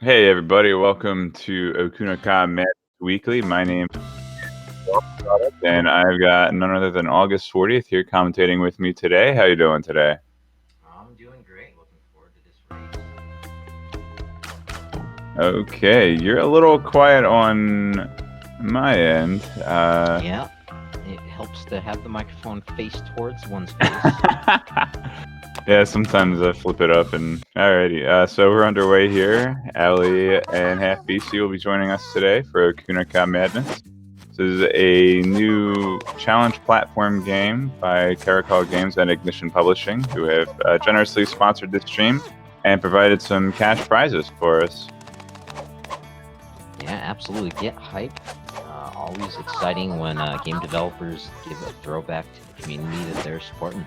Hey everybody, welcome to OkunoKA Madness Weekly. My name is and I've got none other than August 40th here commentating with me today. How you doing today? I'm doing great. Looking forward to this race. Okay, you're a little quiet on my end. Yeah, it helps to have the microphone face towards one's face. Yeah, sometimes I flip it up and alrighty. So we're underway here. Ali and Half BC will be joining us today for OkunoKA Madness. This is a new challenge platform game by Caracol Games and Ignition Publishing, who have generously sponsored this stream and provided some cash prizes for us. Yeah, absolutely. Get hype. Always exciting when game developers give a throwback to the community that they're supporting.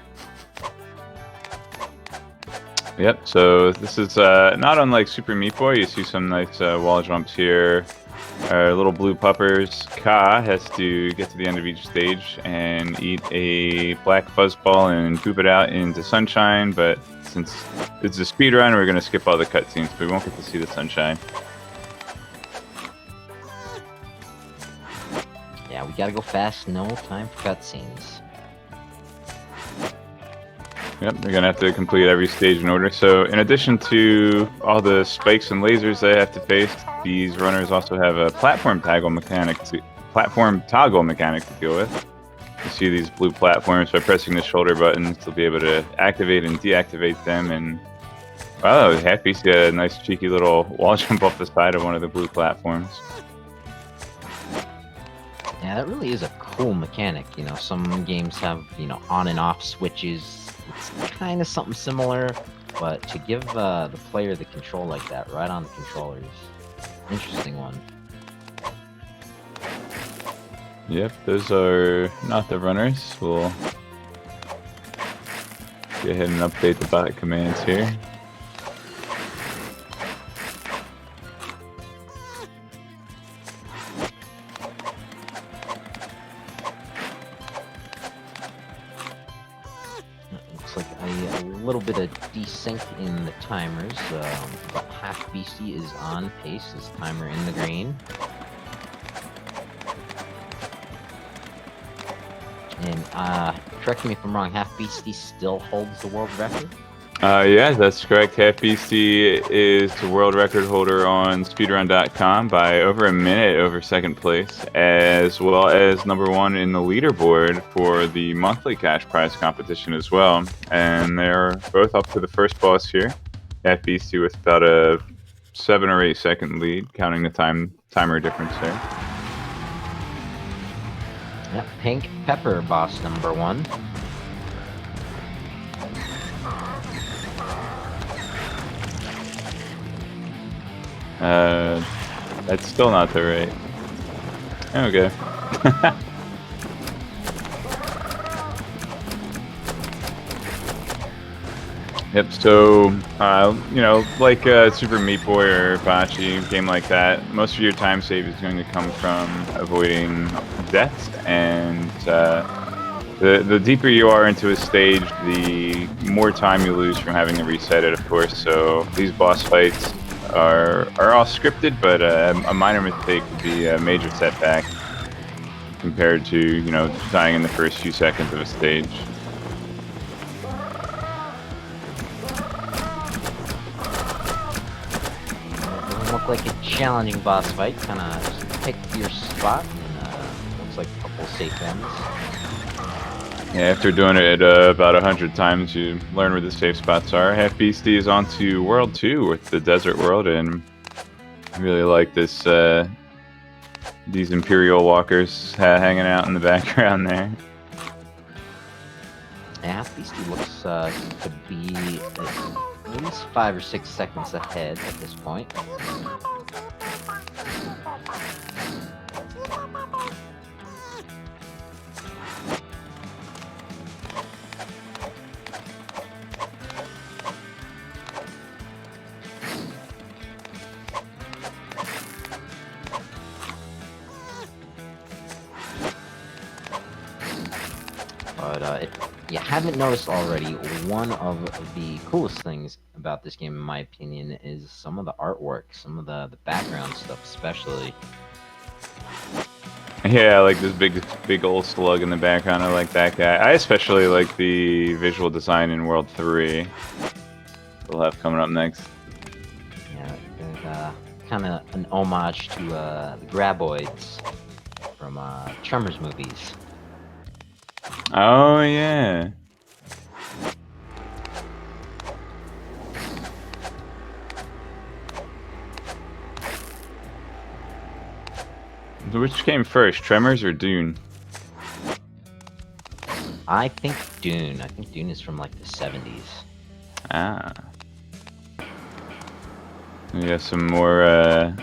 Yep, so this is not unlike Super Meat Boy. You see some nice wall jumps here. Our little blue puppers, Ka, has to get to the end of each stage and eat a black fuzzball and poop it out into sunshine, but since it's a speed run, we're going to skip all the cutscenes, so we won't get to see the sunshine. Yeah, we gotta go fast. No time for cutscenes. Yep, they're going to have to complete every stage in order. So in addition to all the spikes and lasers they have to face, these runners also have a platform toggle mechanic to deal with. You see these blue platforms. By pressing the shoulder buttons, you'll be able to activate and deactivate them. And wow, Half Beast got a nice cheeky little wall jump off the side of one of the blue platforms. Yeah, that really is a cool mechanic. You know, some games have, on and off switches. It's kind of something similar, but to give the player the control like that right on the controller is an interesting one. Yep, those are not the runners. We'll go ahead and update the bot commands here. Looks like a little bit of desync in the timers, but Half BC is on pace, his timer in the green. And correct me if I'm wrong, Half BC still holds the world record? Yeah, that's correct. Half BC is the world record holder on speedrun.com by over a minute over second place, as well as number one in the leaderboard for the monthly cash prize competition as well. And they're both up to the first boss here. Half BC with about a 7 or 8 second lead, counting the timer difference there. Yep, Pink Pepper boss number one. That's still not the right. Okay. Yep, so, like Super Meat Boy or Bocce, game like that, most of your time save is going to come from avoiding deaths, and the deeper you are into a stage, the more time you lose from having to reset it, of course. So these boss fights are all scripted, but a minor mistake would be a major setback compared to, dying in the first few seconds of a stage. Doesn't look like a challenging boss fight, kind of just pick your spot, and looks like a couple safe ends. Yeah, after doing it about 100 times, you learn where the safe spots are. Half Beastie is on to World 2 with the Desert World, and I really like this. These Imperial Walkers hanging out in the background there. Yeah, Beastie looks to be at least 5 or 6 seconds ahead at this point. But if you haven't noticed already, one of the coolest things about this game, in my opinion, is some of the artwork, some of the background stuff, especially. Yeah, I like this big old slug in the background. I like that guy. I especially like the visual design in World 3. We'll have coming up next. Yeah, there's kind of an homage to the Graboids from Tremors movies. Oh yeah. Which came first, Tremors or Dune? I think Dune. I think Dune is from like the 70s. Ah. We have some more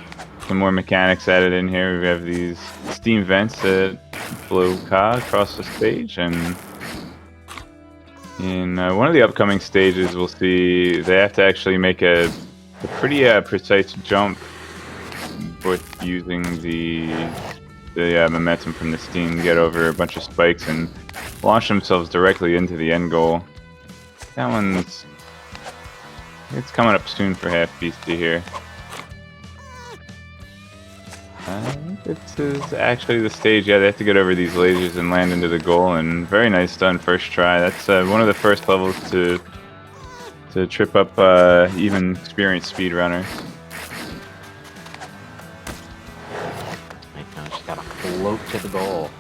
mechanics added in here. We have these steam vents that blow OkunoKA across the stage, and in one of the upcoming stages, we'll see they have to actually make a pretty precise jump with using the momentum from the steam to get over a bunch of spikes and launch themselves directly into the end goal. That one's it's coming up soon for Half Beastie here. This is actually the stage. Yeah, they have to get over these lasers and land into the goal, and very nice done first try. That's one of the first levels to trip up even experienced speedrunners. Just gotta float to the goal.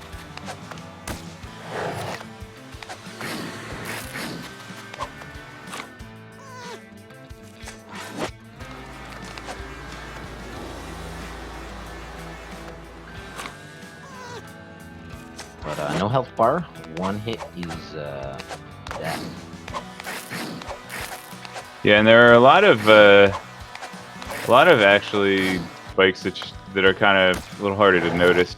But no health bar. One hit is death. Yeah, and there are a lot of actually spikes that are kind of a little harder to notice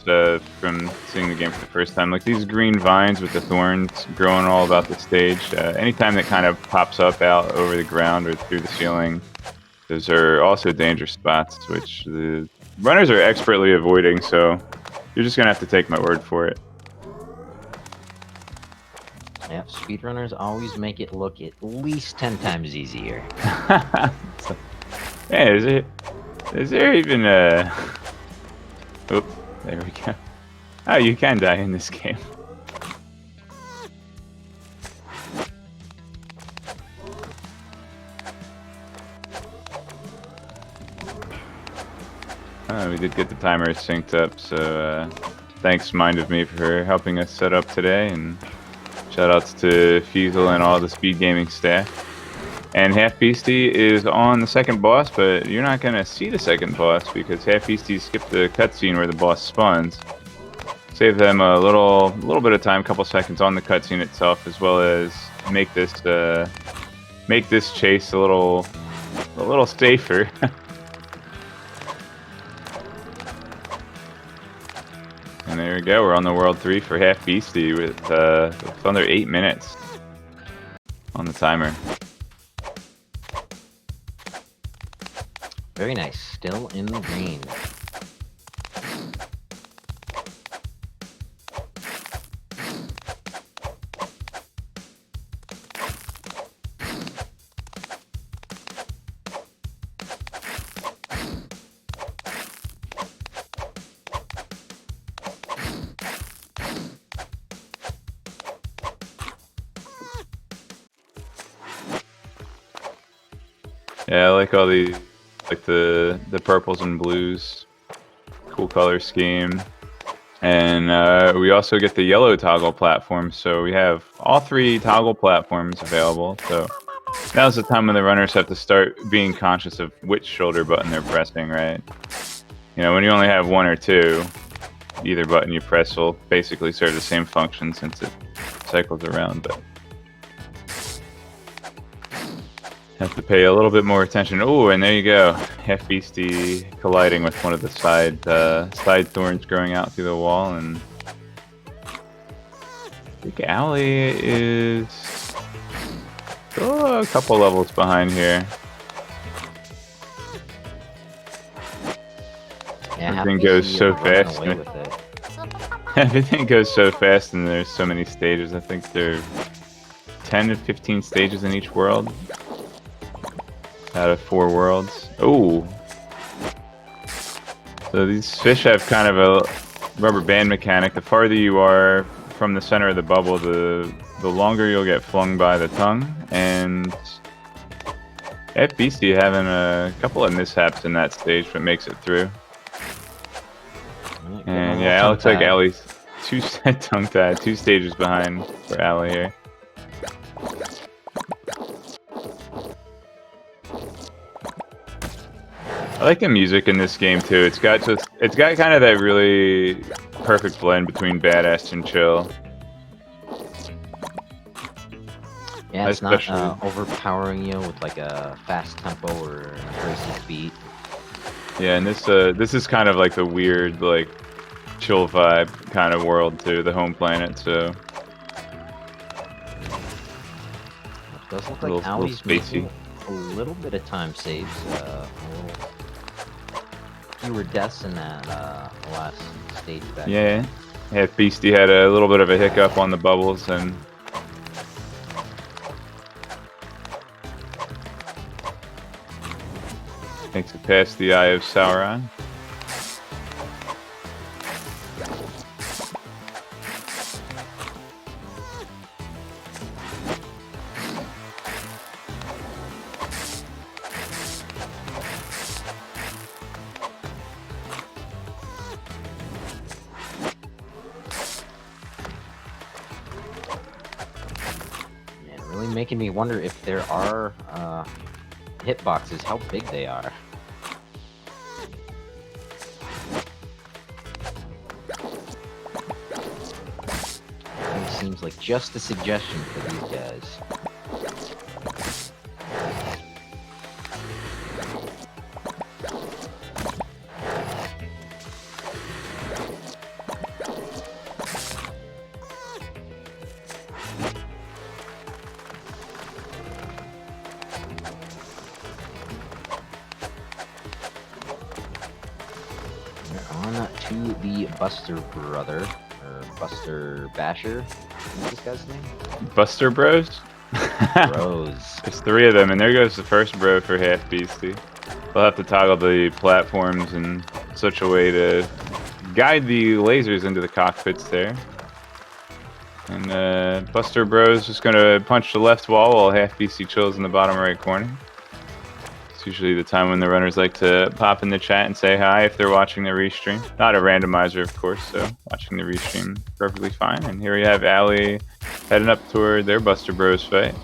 from seeing the game for the first time. Like these green vines with the thorns growing all about the stage. Anytime that kind of pops up out over the ground or through the ceiling, those are also dangerous spots, which the runners are expertly avoiding, so you're just going to have to take my word for it. Yep, speedrunners always make it look at least 10 times easier. Hey, is there even a... Oop, there we go. Oh, you can die in this game. Oh, we did get the timer synced up, so thanks Mind of Me for helping us set up today, and shoutouts to Fiesel and all the Speed Gaming staff. And Half Beastie is on the second boss, but you're not going to see the second boss because Half Beastie skipped the cutscene where the boss spawns. Save them a little bit of time, a couple seconds on the cutscene itself, as well as make this chase a little safer. And there we go, we're on the World 3 for Half Beastie with under 8 minutes on the timer. Very nice. Still in the green. Yeah, I like all these, like the purples and blues, cool color scheme, and we also get the yellow toggle platform. So we have all 3 toggle platforms available. So now's the time when the runners have to start being conscious of which shoulder button they're pressing, right? You know, when you only have 1 or 2, either button you press will basically serve the same function since it cycles around, but have to pay a little bit more attention. Oh, and there you go. Half Beastie colliding with one of the side thorns growing out through the wall, and I think Alley is a couple levels behind here. Yeah, everything goes so fast. Away with it. Everything goes so fast, and there's so many stages. I think there are 10 to 15 stages in each world. out of 4 worlds. Oh, so these fish have kind of a rubber band mechanic. The farther you are from the center of the bubble, the longer you'll get flung by the tongue. And FBC having a couple of mishaps in that stage, but makes it through. And yeah, it looks like Allie's tongue-tied, 2 stages behind for Allie here. I like the music in this game too. It's got kind of that really perfect blend between badass and chill. Yeah, it's not overpowering you with like a fast tempo or an aggressive beat. Yeah, and this is kind of like the weird, like, chill vibe kind of world too, the home planet. So It does look like Allie's making a little bit of time saves, a little fewer deaths in that last stage back. Yeah, Beastie had a little bit of a hiccup on the bubbles and makes it past the Eye of Sauron. Making me wonder if there are hitboxes, how big they are. It seems like just a suggestion for these guys. To the Buster brother, or Buster Basher. What's this guy's name? Buster Bros? Bros. There's 3 of them, and there goes the first bro for Half Beastie. They'll have to toggle the platforms in such a way to guide the lasers into the cockpits there. And Buster Bros just gonna punch the left wall while Half Beastie chills in the bottom right corner. It's usually the time when the runners like to pop in the chat and say hi if they're watching the restream. Not a randomizer, of course, so watching the restream perfectly fine. And here we have Allie heading up toward their Buster Bros fight.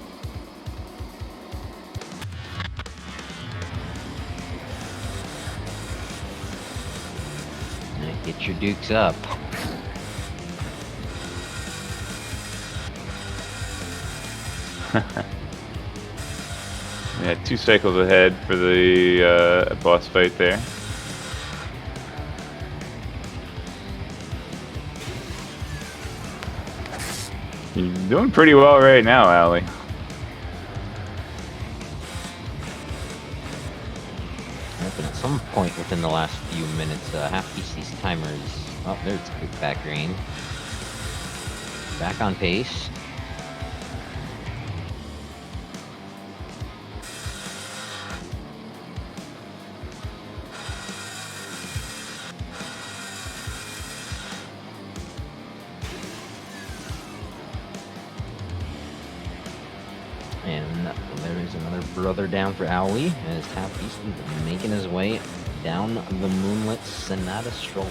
Get your dukes up. Yeah, 2 cycles ahead for the boss fight there. You're doing pretty well right now, Allie. At some point within the last few minutes, Half Beastie's timer is... Oh, there's a quick back grain. Back on pace. And there is another brother down for Owlie, as Half Beastie making his way down the moonlit Sonata Stroll.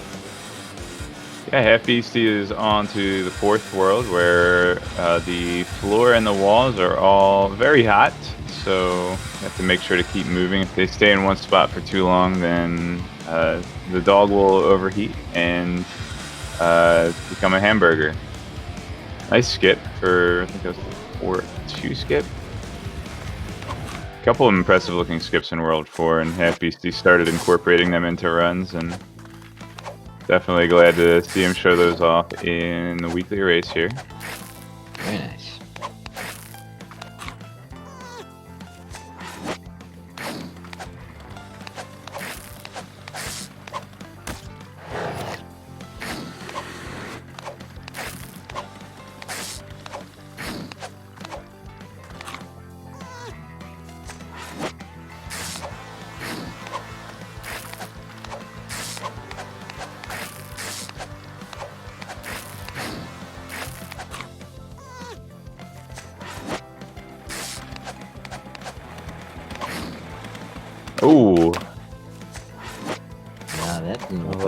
Yeah, Half Beastie is on to the 4th world, where the floor and the walls are all very hot, so you have to make sure to keep moving. If they stay in one spot for too long, then the dog will overheat and become a hamburger. Nice skip for, I think that was 4-2 skip. Couple of impressive looking skips in World 4, and Half Beastie started incorporating them into runs, and definitely glad to see him show those off in the weekly race here. Very nice.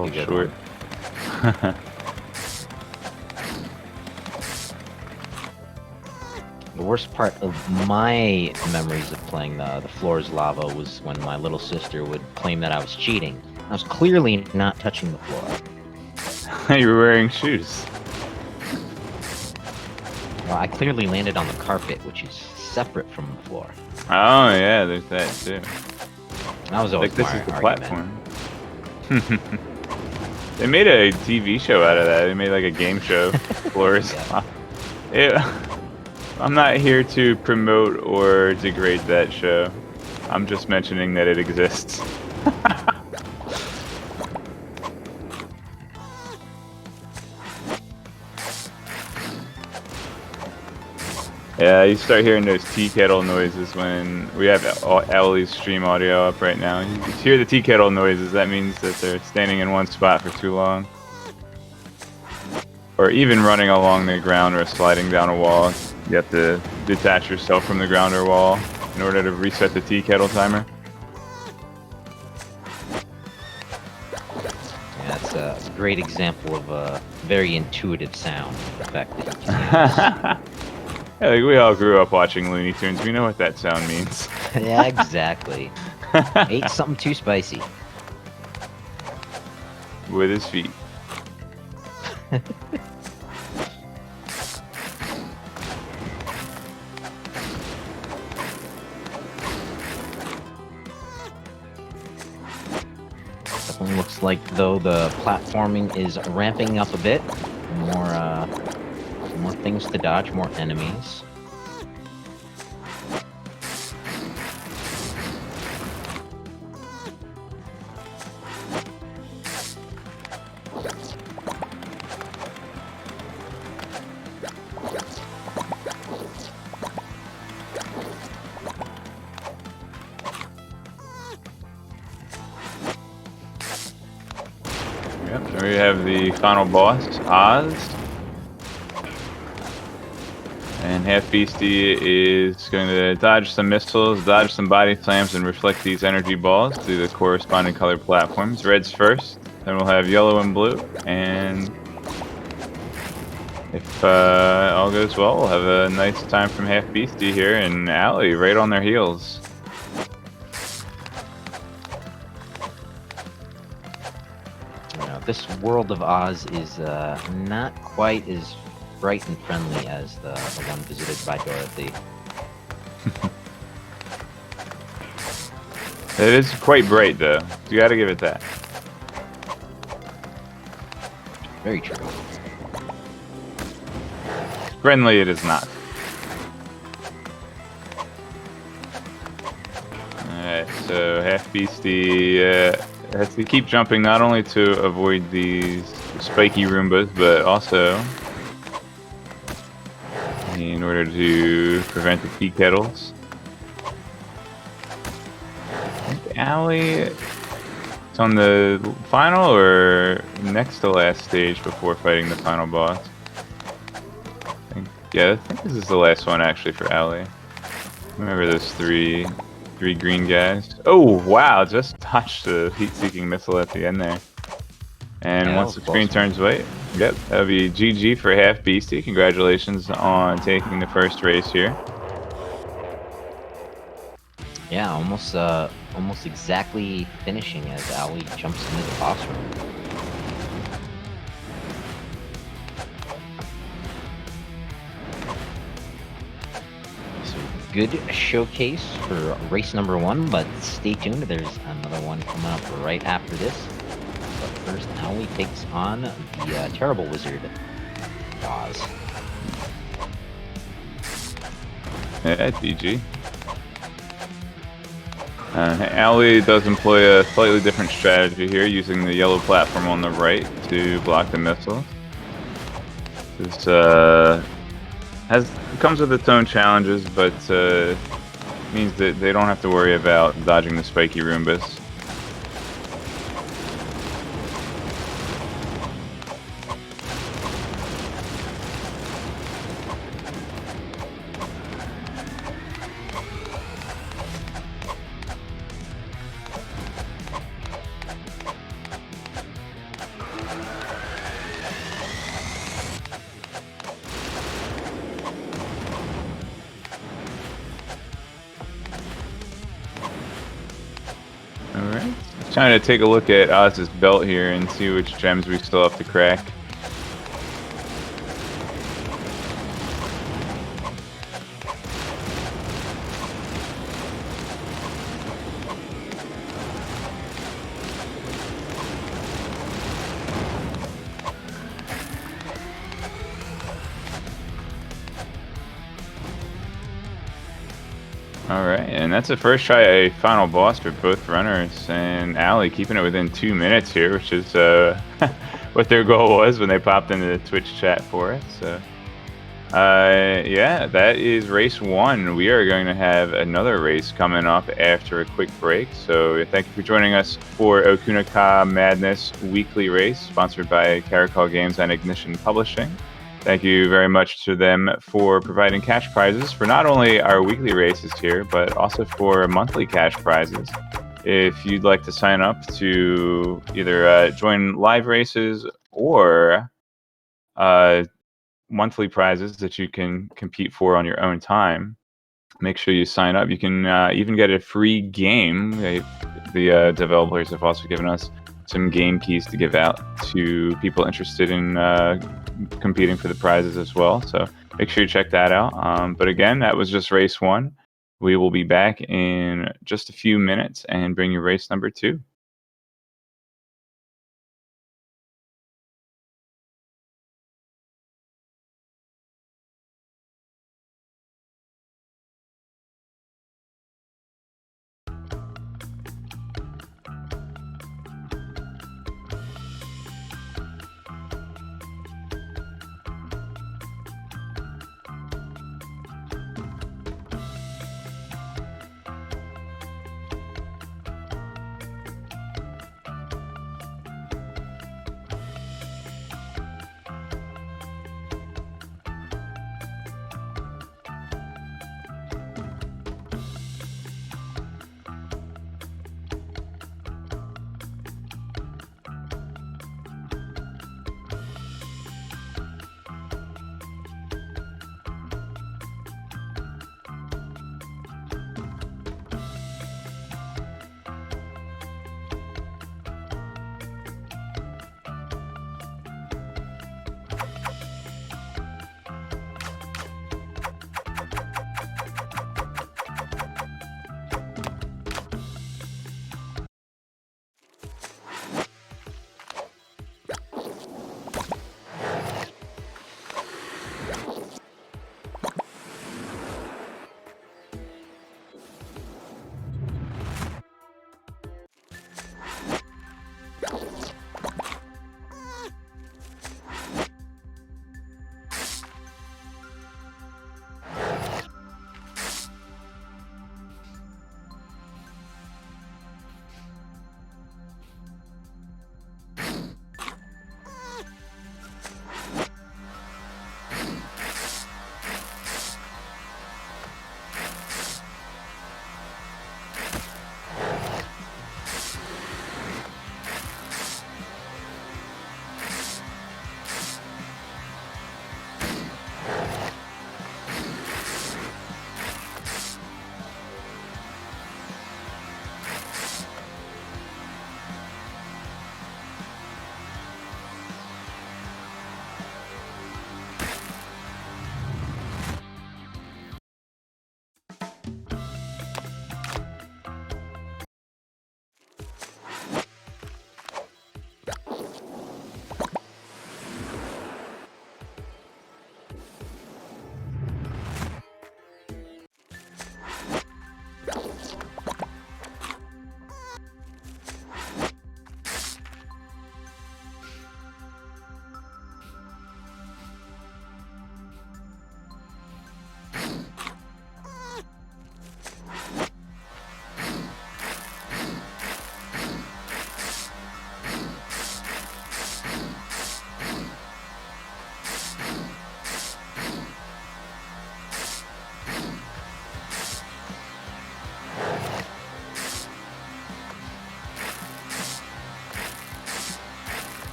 all a good short. one. The worst part of my memories of playing the Floor's Lava was when my little sister would claim that I was cheating. I was clearly not touching the floor. You were wearing shoes. Well, I clearly landed on the carpet, which is separate from the floor. Oh yeah, there's that too. That was always Like this my is the argument. platform. They made a TV show out of that. They made like a game show. Floors. I'm not here to promote or degrade that show. I'm just mentioning that it exists. Yeah, you start hearing those tea kettle noises when we have Ellie's stream audio up right now. You hear the tea kettle noises, that means that they're standing in one spot for too long. Or even running along the ground or sliding down a wall. You have to detach yourself from the ground or wall in order to reset the tea kettle timer. Yeah, that's a great example of a very intuitive sound effect that you can use. Yeah, like we all grew up watching Looney Tunes. We know what that sound means. Yeah, exactly. Ate something too spicy. With his feet. Definitely looks like, though, the platforming is ramping up a bit. More things to dodge, more enemies. Yep, so we have the final boss, Oz. And Half Beastie is going to dodge some missiles, dodge some body slams, and reflect these energy balls to the corresponding color platforms. Red's first, then we'll have yellow and blue, and if all goes well, we'll have a nice time from Half Beastie here, and Allie right on their heels. This world of Oz is not quite as bright and friendly as the one visited by Dorothy. It is quite bright, though. You gotta give it that. Very true. Friendly, it is not. Alright, so Half Beastie has to keep jumping not only to avoid these spiky Roombas, but also in order to prevent the tea kettles. I think Allie is on the final or next to last stage before fighting the final boss. I think this is the last one actually for Allie. Remember those three green guys? Oh wow, just touched the heat-seeking missile at the end there. And yeah, once the screen turns white, yep, that'll be GG for Half Beastie. Congratulations on taking the first race here. Yeah, almost exactly finishing as Allie jumps into the boss room. Good showcase for race number 1, but stay tuned, there's another one coming up right after this. But first, Allie takes on the terrible wizard, Oz. Yeah, GG. Allie does employ a slightly different strategy here, using the yellow platform on the right to block the missiles. This comes with its own challenges, but means that they don't have to worry about dodging the spiky Roombas. Trying to take a look at Oz's belt here and see which gems we still have to crack. Alright, and that's the first try at a final boss for both runners, and Allie keeping it within 2 minutes here, which is what their goal was when they popped into the Twitch chat for it. So, yeah, that is race 1. We are going to have another race coming up after a quick break. So thank you for joining us for OkunoKA Madness weekly race, sponsored by Caracol Games and Ignition Publishing. Thank you very much to them for providing cash prizes for not only our weekly races here, but also for monthly cash prizes. If you'd like to sign up to either join live races or monthly prizes that you can compete for on your own time, make sure you sign up. You can even get a free game. The developers have also given us some game keys to give out to people interested in competing for the prizes as well. So make sure you check that out. But again, that was just race 1. We will be back in just a few minutes and bring you race number 2.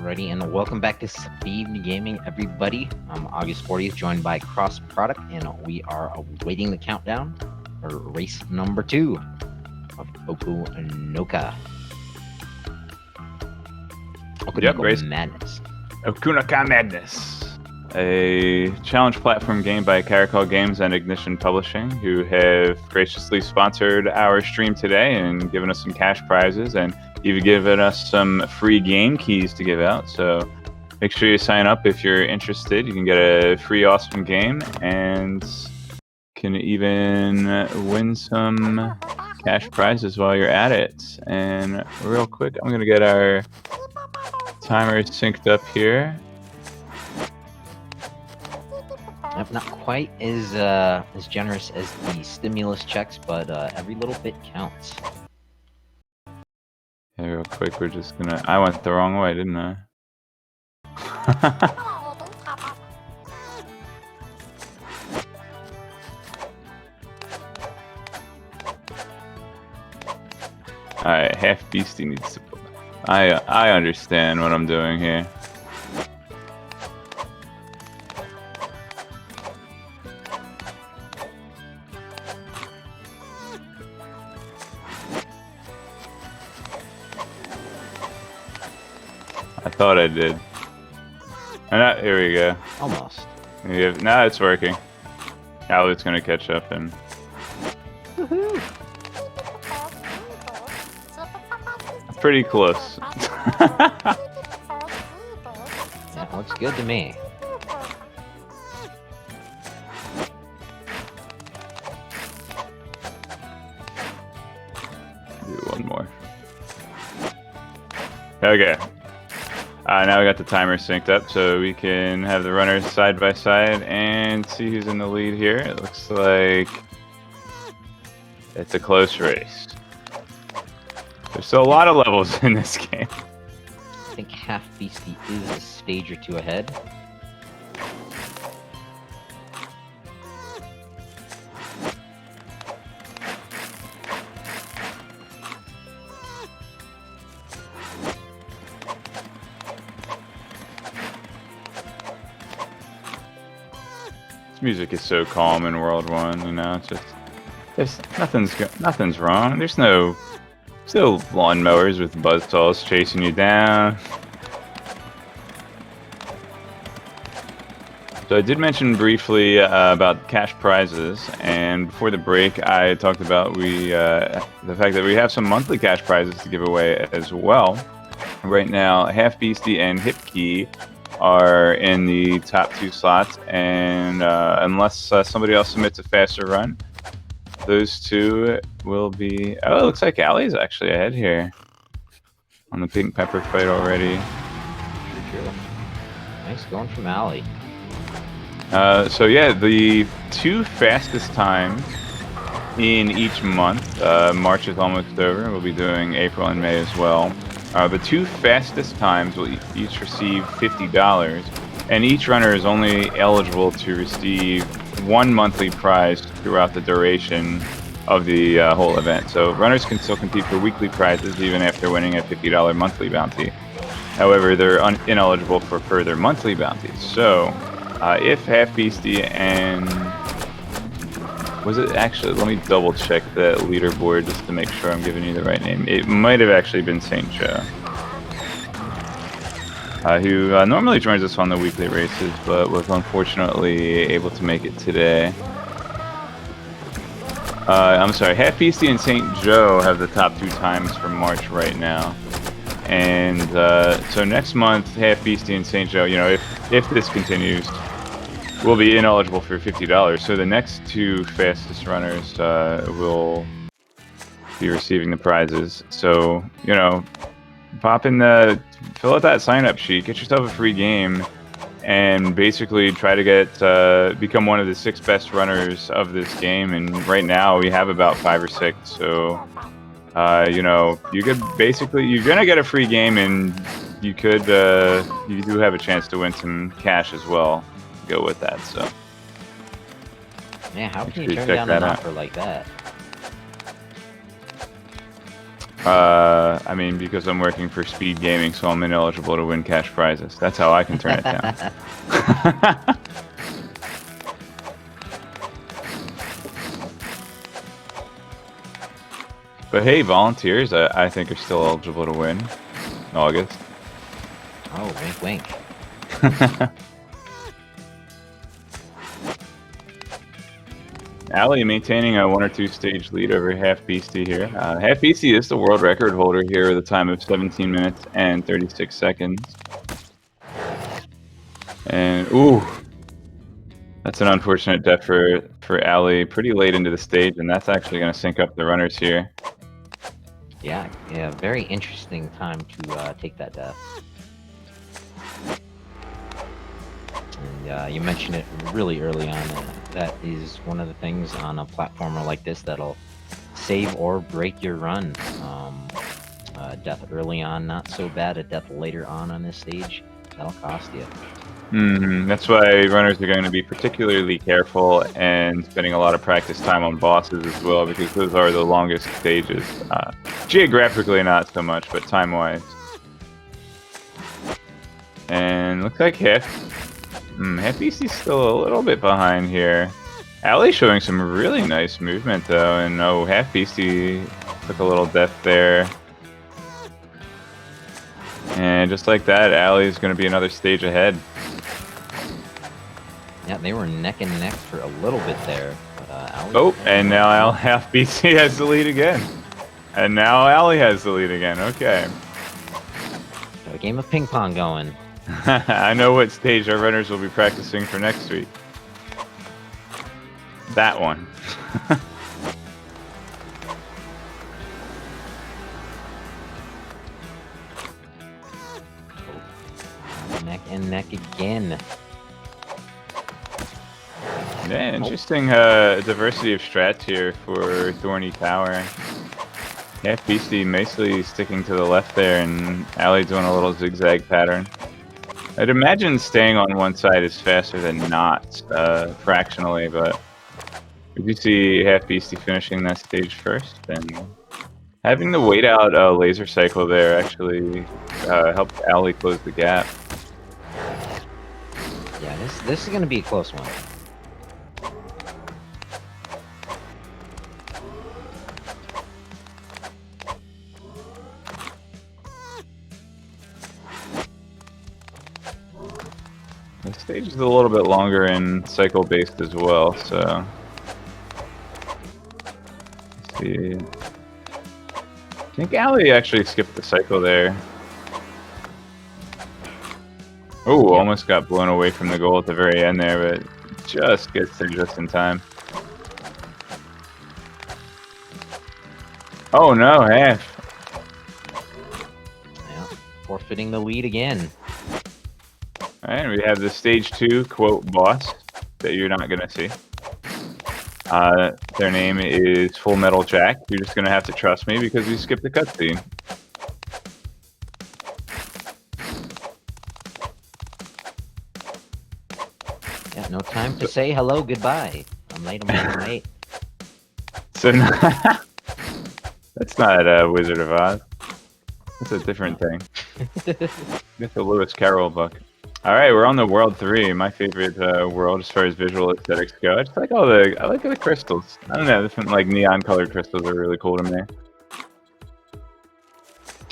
Alrighty, and welcome back to Speed Gaming, everybody. I'm August 40th, joined by Cross Product, and we are awaiting the countdown for race number 2 of OkunoKA. Yep, race Madness. OkunoKA Madness. A challenge platform game by Caracol Games and Ignition Publishing, who have graciously sponsored our stream today and given us some cash prizes and even given us some free game keys to give out. So make sure you sign up if you're interested. You can get a free awesome game and can even win some cash prizes while you're at it. And real quick, I'm going to get our timer synced up here. Yep, not quite as generous as the stimulus checks, but every little bit counts. Hey, real quick, we're just gonna... I went the wrong way, didn't I? Alright, half beastie needs to... I understand what I'm doing here. I thought I did. And here we go. Almost. Now it's working. Now it's gonna catch up and... Woohoo! Pretty close. That looks good to me. Do one more. Okay. Now we got the timer synced up, so we can have the runners side by side and see who's in the lead here. It looks like it's a close race. There's still a lot of levels in this game. I think Half Beastie is a stage or two ahead. This music is so calm in World 1, you know, it's just... nothing's wrong. There's no lawnmowers with buzzsaws chasing you down. So I did mention briefly about cash prizes, and before the break I talked about the fact that we have some monthly cash prizes to give away as well. Right now, Half Beastie and Hip Key are in the top 2 slots, and unless somebody else submits a faster run, those two will be... Oh, it looks like Allie's actually ahead here on the pink pepper fight already. Sure. Nice going from Allie. So yeah, the 2 fastest times in each month, March is almost over, we'll be doing April and May as well. The 2 fastest times will each receive $50, and each runner is only eligible to receive 1 monthly prize throughout the duration of the whole event. So runners can still compete for weekly prizes even after winning a $50 monthly bounty. However, they're ineligible for further monthly bounties. So if Half Beastie and... Was it actually... Let me double check the leaderboard just to make sure I'm giving you the right name. It might have actually been St. Joe, who normally joins us on the weekly races, but was unfortunately able to make it today. I'm sorry, Half Beastie and St. Joe have the top 2 times for March right now. And so next month, Half Beastie and St. Joe, you know, if this continues, will be ineligible for $50. So the next 2 fastest runners will be receiving the prizes. So, you know, fill out that sign-up sheet, get yourself a free game, and basically try to get become one of the 6 best runners of this game. And right now we have about 5 or 6. So, you know, you could basically, you're gonna get a free game, and you do have a chance to win some cash as well. Go with that. So, man, how can you turn down an offer like that? I mean, because I'm working for Speed Gaming, so I'm ineligible to win cash prizes. That's how I can turn it down. But hey, volunteers, I think are still eligible to win in August. Oh, wink, wink. Ali maintaining a 1 or 2 stage lead over Half Beastie here. Half Beastie is the world record holder here with a time of 17 minutes and 36 seconds. And ooh, that's an unfortunate death for Ali pretty late into the stage, and that's actually going to sync up the runners here. Yeah, very interesting time to take that death. And you mentioned it really early on. That is one of the things on a platformer like this that'll save or break your run. Death early on, not so bad. A death later on this stage, that'll cost you. That's why runners are going to be particularly careful and spending a lot of practice time on bosses as well, because those are the longest stages. Geographically, not so much, but time-wise. And looks like Half Beastie's still a little bit behind here. Ali showing some really nice movement though, and Half Beastie took a little death there. And just like that, Ali's going to be another stage ahead. Yeah, they were neck and neck for a little bit there. But, and now Half Beastie has the lead again. And now Ali has the lead again. Okay. Got a game of ping pong going. I know what stage our runners will be practicing for next week. That one. Neck and neck again. Yeah, interesting diversity of strats here for Thorny Tower. Half Beastie mostly sticking to the left there, and Ali doing a little zigzag pattern. I'd imagine staying on one side is faster than not, fractionally, but if you see Half Beastie finishing that stage first, then having the wait out laser cycle there actually helped Ali close the gap. Yeah, this is going to be a close one. The stage is a little bit longer and cycle based as well, so let's see. I think Ali actually skipped the cycle there. Oh, almost got blown away from the goal at the very end there, but just gets there just in time. Oh no, Half. Yeah, forfeiting the lead again. Alright, we have the stage 2 quote boss that you're not gonna see. Their name is Full Metal Jack. You're just gonna have to trust me because we skipped the cutscene. Yeah, no time to say hello, goodbye. I'm late, I'm late. So that's not Wizard of Oz. That's a different thing. Get the Lewis Carroll book. All right, we're on the World 3, my favorite world as far as visual aesthetics go. I just like I like the crystals. I don't know, different like neon colored crystals are really cool to me.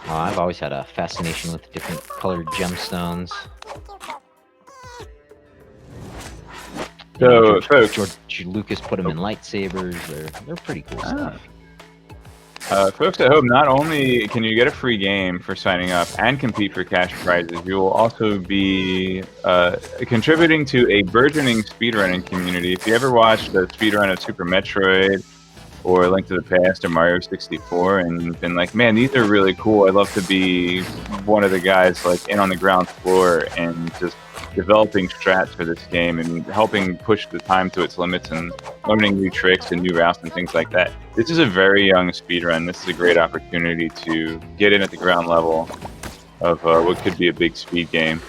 Oh, I've always had a fascination with different colored gemstones. So, folks, George Lucas put them in lightsabers. They're pretty cool stuff. Folks at home, not only can you get a free game for signing up and compete for cash prizes, you will also be contributing to a burgeoning speedrunning community. If you ever watched the speedrun of Super Metroid or Link to the Past or Mario 64 and been like, man, these are really cool. I'd love to be one of the guys like in on the ground floor and just developing strats for this game and helping push the time to its limits and learning new tricks and new routes and things like that. This is a very young speedrun. This is a great opportunity to get in at the ground level of what could be a big speed game.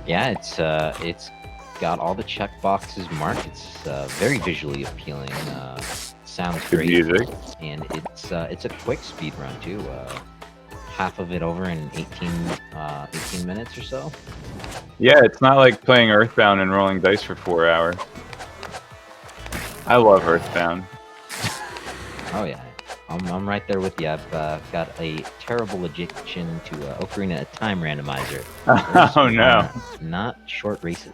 Yeah, it's got all the check boxes marked. It's very visually appealing. sounds Good great, music. and it's a quick speed run too. Half of it over in 18 minutes or so. Yeah, it's not like playing Earthbound and rolling dice for 4 hours. I love Earthbound. Oh yeah, I'm right there with you. I've got a terrible addiction to Ocarina of Time randomizer. Oh no. Not short races.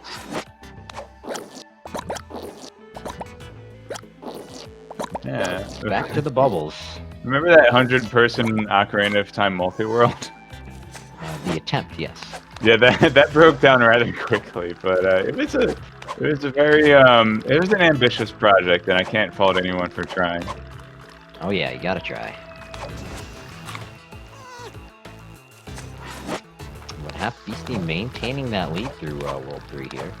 Yeah. Back to the bubbles. Remember that 100-person Ocarina of Time multi-world? The attempt, yes. Yeah, that broke down rather quickly, but it was a very it was an ambitious project, and I can't fault anyone for trying. Oh yeah, you gotta try. But Half Beastie maintaining that lead through World 3 here.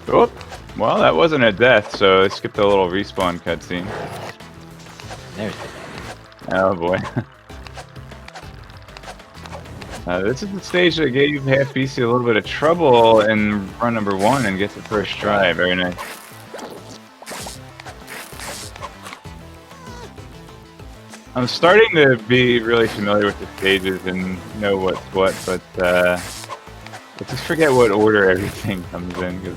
Oh, well, that wasn't a death, so I skipped a little respawn cutscene. There's the Oh boy. This is the stage that gave Half Beastie a little bit of trouble in run number 1 and gets the first try. Very nice. I'm starting to be really familiar with the stages and know what's what, but I just forget what order everything comes in because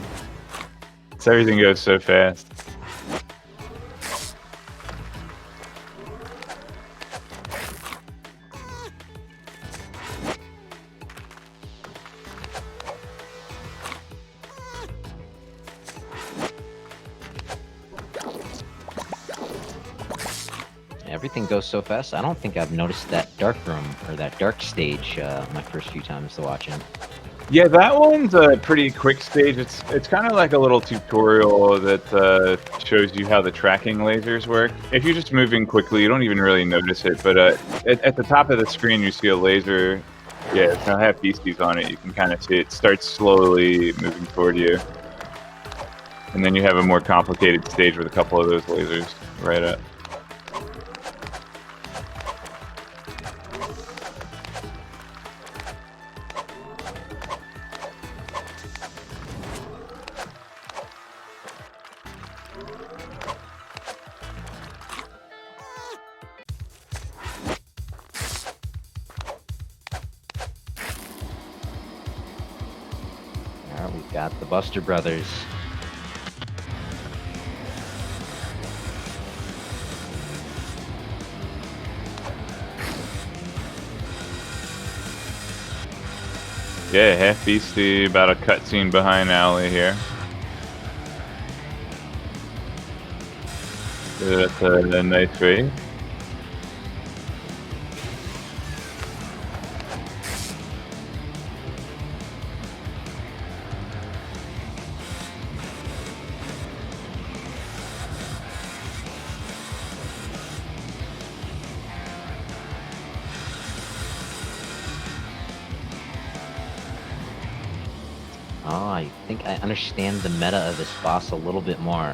everything goes so fast. Everything goes so fast. I don't think I've noticed that dark room or that dark stage my first few times to watching. Yeah, that one's a pretty quick stage. It's kind of like a little tutorial that shows you how the tracking lasers work. If you're just moving quickly, you don't even really notice it. But at the top of the screen, you see a laser. Yeah, it's gonna have beasties on it. You can kind of see it starts slowly moving toward you, and then you have a more complicated stage with a couple of those lasers right up. Alright, we've got the Buster Brothers. Yeah, Half Beastie about a cutscene behind Alley here. That's a nice race. Oh, I think I understand the meta of this boss a little bit more.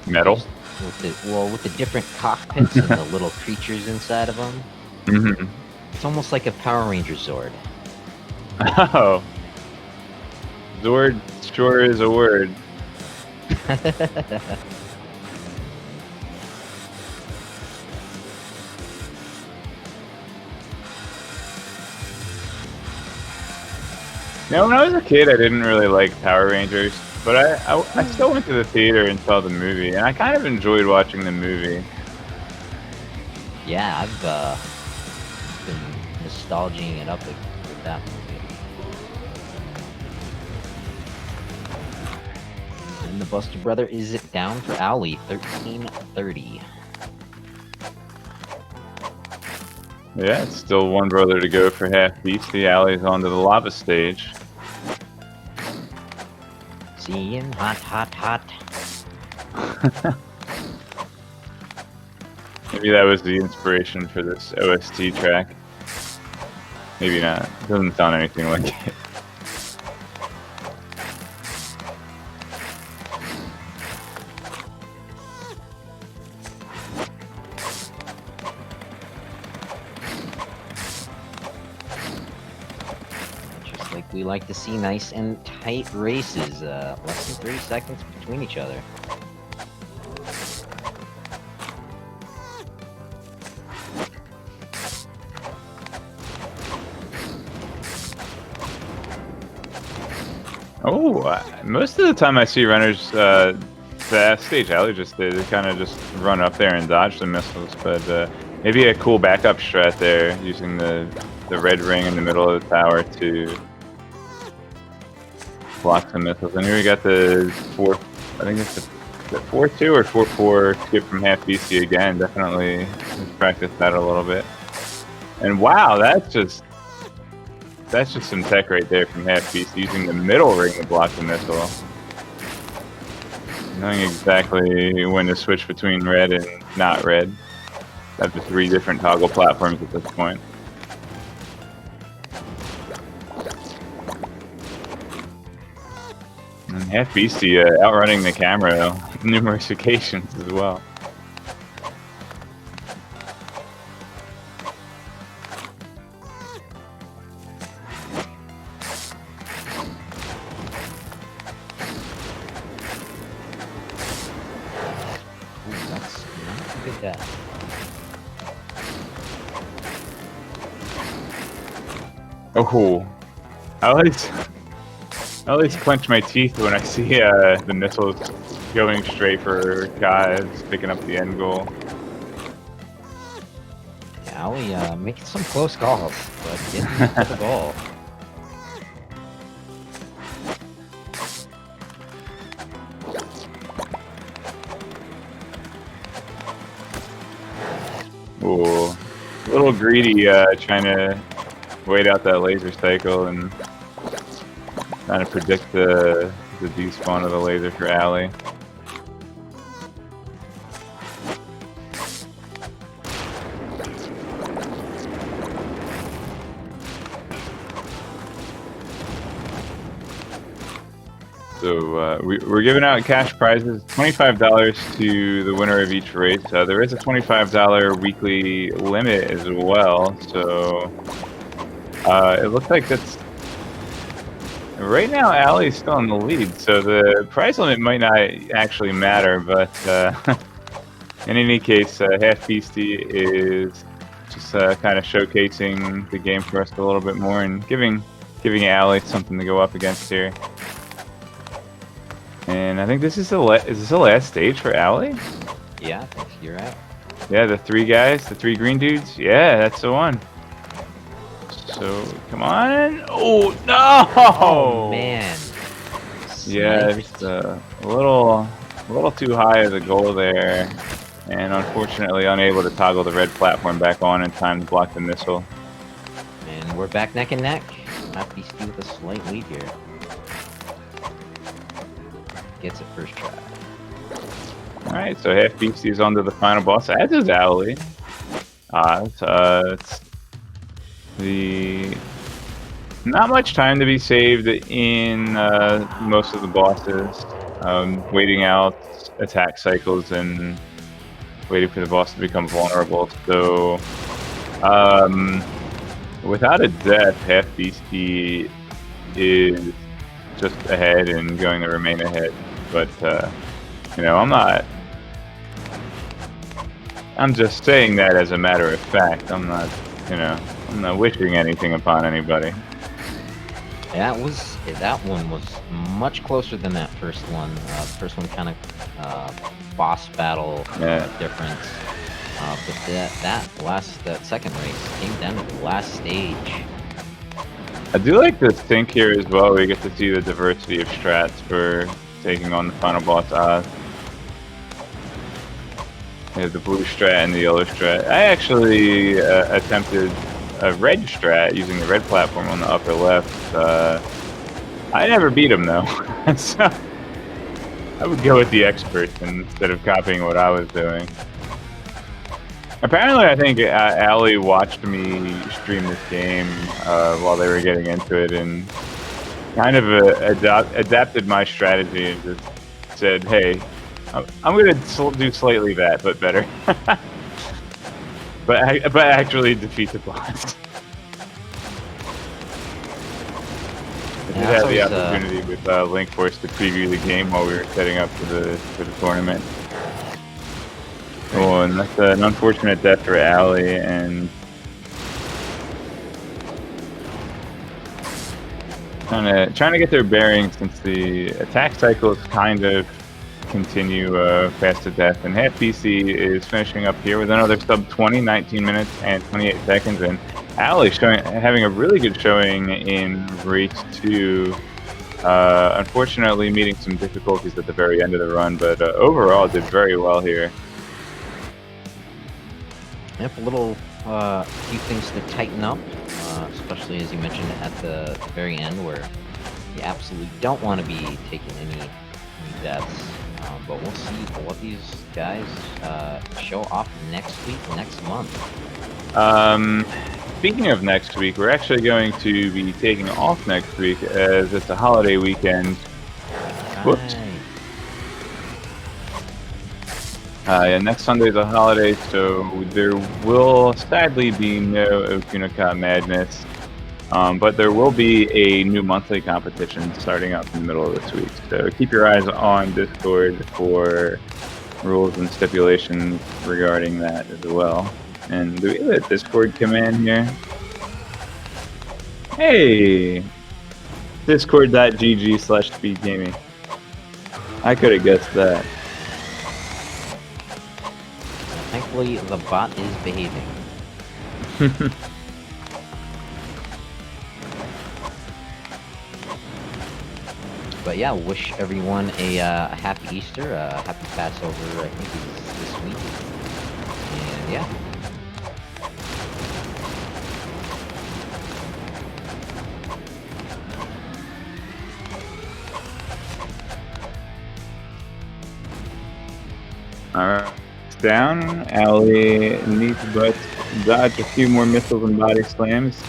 Metal. With the different cockpits and the little creatures inside of them. Mm-hmm. It's almost like a Power Ranger Zord. Oh. Zord sure is a word. Now, when I was a kid, I didn't really like Power Rangers, but I still went to the theater and saw the movie, and I kind of enjoyed watching the movie. Yeah, I've been nostalging it up with that movie. And the Buster Brother is it down for Owlie, 1330. Yeah, it's still one brother to go for Half Beastie. Alley's onto the lava stage. Seeing hot, hot, hot. Maybe that was the inspiration for this OST track. Maybe not. It doesn't sound anything like it. Just like we like to see, nice and tight races. Less than 3 seconds between each other. Oh, most of the time I see runners, that stage Alley just did, they kind of just run up there and dodge the missiles, but maybe a cool backup strat there, using the red ring in the middle of the tower to block the missiles. And here we got the 4, I think it's the 4-2 or 4-4 skip from half BC again. Definitely practice that a little bit. And wow, that's just some tech right there from half BC, using the middle ring to block the missile. Knowing exactly when to switch between red and not red. Have the 3 different toggle platforms at this point. And half BC outrunning the camera numerous occasions as well. That's not a good death. Oh, I always clench my teeth when I see the missiles going straight for guys picking up the end goal. Yeah, Ali making some close calls, but getting to the goal. Ooh, a little greedy, trying to wait out that laser cycle and trying to predict the despawn of the laser for Alley. So we're giving out cash prizes, $25 to the winner of each race. There is a $25 weekly limit as well. So it looks like that's right now. Allie's still in the lead, so the prize limit might not actually matter. But in any case, Half Beastie is just kind of showcasing the game for us a little bit more and giving Allie something to go up against here. And I think this is the last stage for Alley? Yeah, I think you're right. Yeah, the 3 guys, the 3 green dudes. Yeah, that's the one. So come on! Oh no! Oh man! Yeah, just a little too high of the goal there, and unfortunately unable to toggle the red platform back on in time to block the missile. And we're back neck and neck. Half Beastie with a slight lead here. Gets it first try. Alright, so Half Beastie is on to the final boss, as is Owly. It's the not much time to be saved in most of the bosses. Waiting out attack cycles and waiting for the boss to become vulnerable. So without a death, Half Beastie is just ahead and going to remain ahead. But you know, I'm just saying that as a matter of fact. I'm not wishing anything upon anybody. That one was much closer than that first one. The first one kind of boss battle difference. But that second race came down to the last stage. I do like this sync here as well. We get to see the diversity of strats for taking on the final boss Oz. We have the blue strat and the yellow strat. I actually attempted a red strat using the red platform on the upper left. I never beat him though, so I would go with the experts instead of copying what I was doing. Apparently, I think Ali watched me stream this game while they were getting into it and kind of adapted my strategy and just said, hey, I'm going to do slightly that, but better. but actually defeat the boss. I did have the opportunity with Linkforce to preview the game while we were setting up for the tournament. Oh, and that's an unfortunate death for Ali, and Trying to get their bearings since the attack cycles kind of continue fast to death. And half BC is finishing up here with another sub 20, 19 minutes and 28 seconds. And Ali having a really good showing in race 2. Unfortunately, meeting some difficulties at the very end of the run, but overall did very well here. Yep, a few things to tighten up, especially as you mentioned at the very end, where you absolutely don't want to be taking any deaths. But we'll see what these guys show off next week, next month. Speaking of next week, we're actually going to be taking off next week as it's a holiday weekend. Whoops. Yeah, next Sunday's a holiday, so there will sadly be no OkunoKA Madness. But there will be a new monthly competition starting up in the middle of this week. So keep your eyes on Discord for rules and stipulations regarding that as well. And do we have a Discord command here? Hey! Discord.gg/speedgaming. I could have guessed that. Thankfully, the bot is behaving. But yeah, wish everyone a happy Easter, happy Passover, I think is this week. And yeah. Alright. Down. Ali needs but dodge a few more missiles and body slams.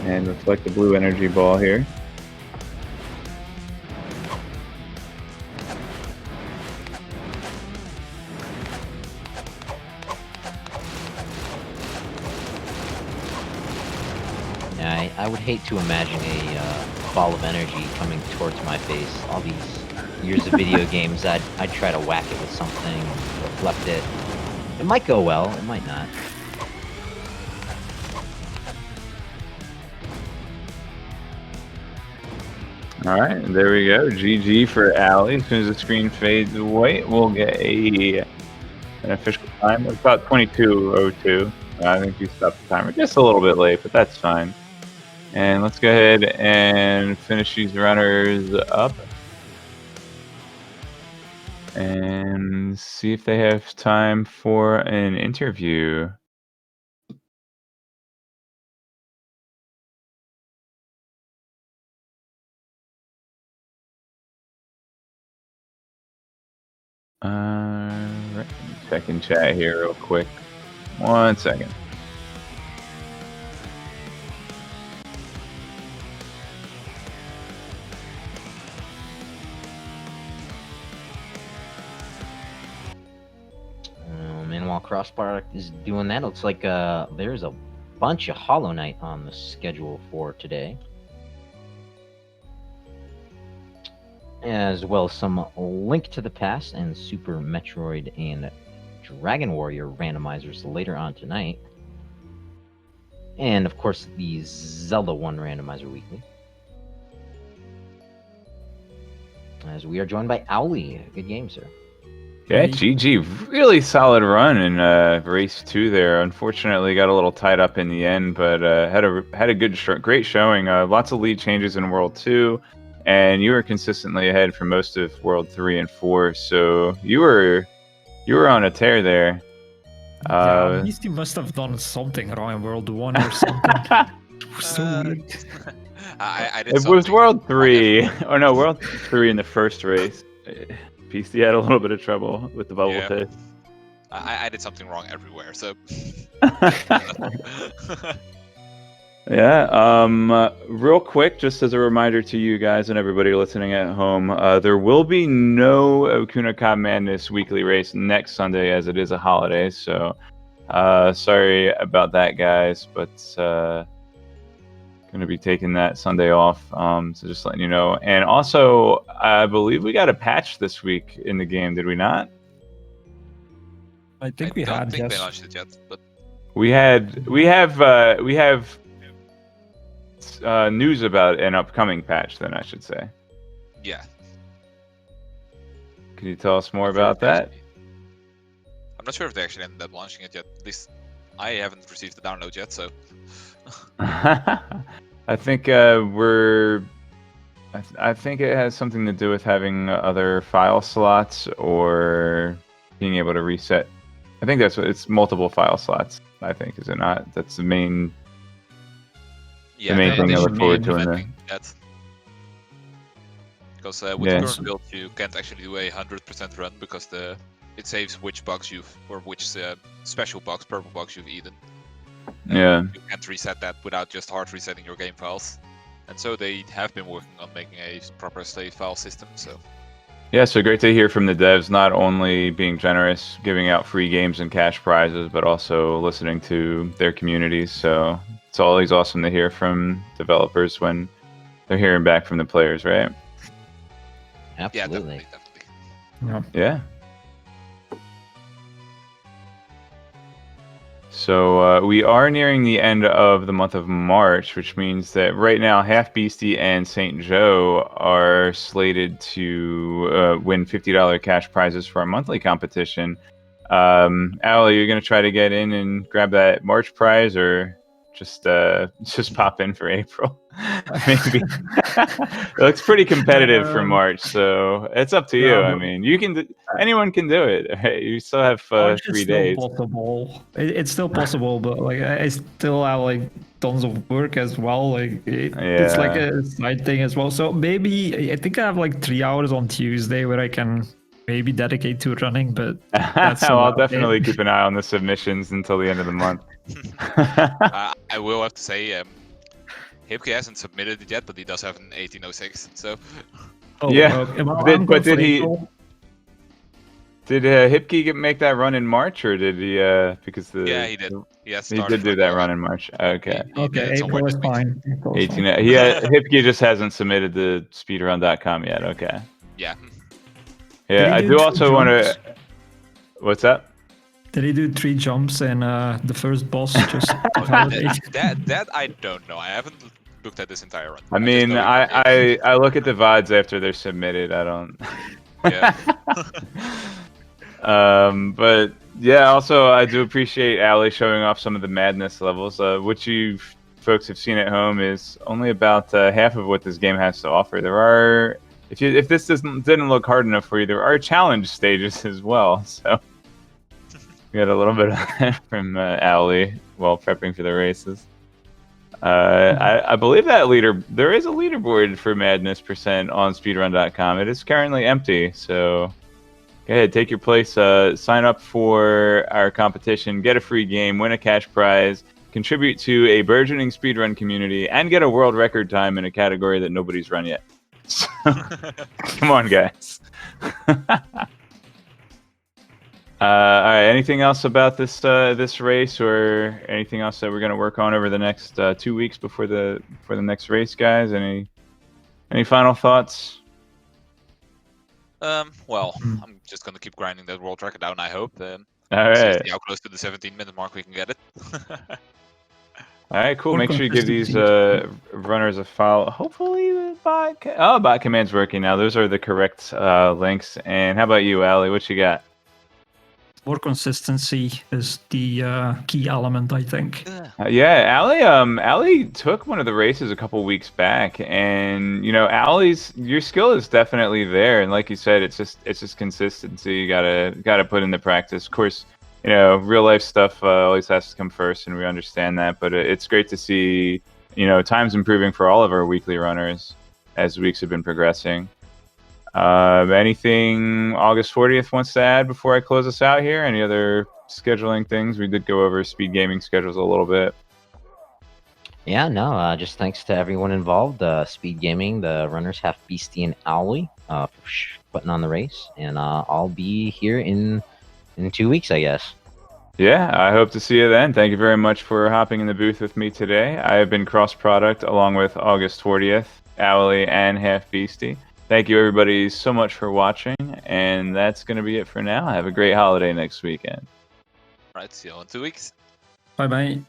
And reflect the blue energy ball here. Yeah, I would hate to imagine a ball of energy coming towards my face. All these years of video games, I'd try to whack it with something, reflect it. It might go well, it might not. Alright, there we go. GG for Ali. As soon as the screen fades away, we'll get an official time. It's about 22:02. I think you stopped the timer just a little bit late, but that's fine. And let's go ahead and finish these runners up. And see if they have time for an interview. Right. Check in chat here real quick. 1 second. While Crossbar is doing that, looks like there's a bunch of Hollow Knight on the schedule for today, as well as some Link to the Past and Super Metroid and Dragon Warrior randomizers later on tonight, and of course the Zelda 1 randomizer weekly. As we are joined by Owly. Good game, sir. Yeah, GG. Really solid run in race 2 there. Unfortunately, got a little tied up in the end, but had a great showing. Lots of lead changes in World 2, and you were consistently ahead for most of World 3 and 4. So you were on a tear there. Yeah, at least he must have done something wrong in World 1 or something. So weird. I did. It was World 3, or no, World 3 in the first race. PC had a little bit of trouble with the bubble test. I did something wrong everywhere, so. Yeah. Real quick, just as a reminder to you guys and everybody listening at home, there will be no OkunoKA Madness weekly race next Sunday, as it is a holiday. So, sorry about that, guys, but going to be taking that Sunday off. So just letting you know. And also, I believe we got a patch this week in the game, did we not? I think we had. They Yes. launched it yet, but We have news about an upcoming patch, then I should say. Yeah. Can you tell us more Not sure about if they that? actually- I'm not sure if they actually ended up launching it yet. At least I haven't received the download yet, so. I think I think it has something to do with having other file slots or being able to reset. I think that's what it's multiple file slots. I think, is it not? That's the main Yeah, main thing they I should look be forward to in the. implementing that. Because with Yeah. the current build, you can't actually do a 100% run because it saves which bugs or which special bugs, purple bugs you've eaten. Yeah. You can't reset that without just hard resetting your game files. And so they have been working on making a proper save file system. So. Yeah, so great to hear from the devs, not only being generous, giving out free games and cash prizes, but also listening to their communities. So it's always awesome to hear from developers when they're hearing back from the players, right? Absolutely. Yeah, definitely. Yeah. So we are nearing the end of the month of March, which means that right now Half Beastie and St. Joe are slated to win $50 cash prizes for our monthly competition. Al, you're going to try to get in and grab that March prize, or just pop in for April? Maybe. It looks pretty competitive for March, so it's up to you. I mean, you can. Anyone can do it. Right? You still have March 3 is still days. possible. It's still possible, but like I still have like tons of work as well. Like it's like Yeah. a side thing as well. So maybe I think I have like 3 hours on Tuesday where I can maybe dedicate to running, but that's I'll about definitely it. keep an eye on the submissions until the end of the month. I will have to say, Hipke hasn't submitted it yet, but he does have an 1806. So. Oh, Yeah, okay. Well, but I'm good did for he? April. Did Hipke make that run in March, or did he? Because Yeah, he did. He has He started did do running that on run it. in March. Okay. He did Okay, it somewhere April is this week. fine. April is 18. fine. Hipke just hasn't submitted to speedrun.com yet. Okay. Yeah. Did Yeah, he I do do 3 also want jumps? to. What's that? Did he do 3 jumps and the first boss just validate? That I don't know. I haven't looked at this entire run. I just mean, know he got it. I look at the VODs after they're submitted. I don't. Yeah. But yeah, also I do appreciate Ali showing off some of the madness levels. Which you folks have seen at home is only about half of what this game has to offer. There are, if this didn't look hard enough for you, there are challenge stages as well. So we got a little bit of that from Ali while prepping for the races. I believe that there is a leaderboard for Madness % on speedrun.com. It is currently empty, so go ahead, take your place, sign up for our competition, get a free game, win a cash prize, contribute to a burgeoning speedrun community, and get a world record time in a category that nobody's run yet. So, come on, guys. All right. Anything else about this race, or anything else that we're going to work on over the next 2 weeks before the next race, guys? Any final thoughts? Well, I'm just gonna keep grinding that world record down. I hope. All See right. how close to the 17-minute mark we can get it. All right, cool. Or Make sure you give these consistency. runners a follow. Hopefully, the bot command's working now. Those are the correct links. And how about you, Ali? What you got? More consistency is the key element, I think. Yeah, Ali took one of the races a couple weeks back, and your skill is definitely there. And like you said, it's just consistency. You gotta put into practice. Of course, real life stuff always has to come first, and we understand that. But it's great to see times improving for all of our weekly runners as weeks have been progressing. Anything August 40th wants to add before I close us out here? Any other scheduling things? We did go over speed gaming schedules a little bit. Yeah, no, just thanks to everyone involved, Speed Gaming, the runners, Half Beastie and Owly, for putting on the race. And I'll be here in 2 weeks, I guess. Yeah, I hope to see you then. Thank you very much for hopping in the booth with me today. I have been Cross Product along with August 40th, Owly, and Half Beastie. Thank you, everybody, so much for watching, and that's going to be it for now. Have a great holiday next weekend. Right, see you in 2 weeks. Bye bye.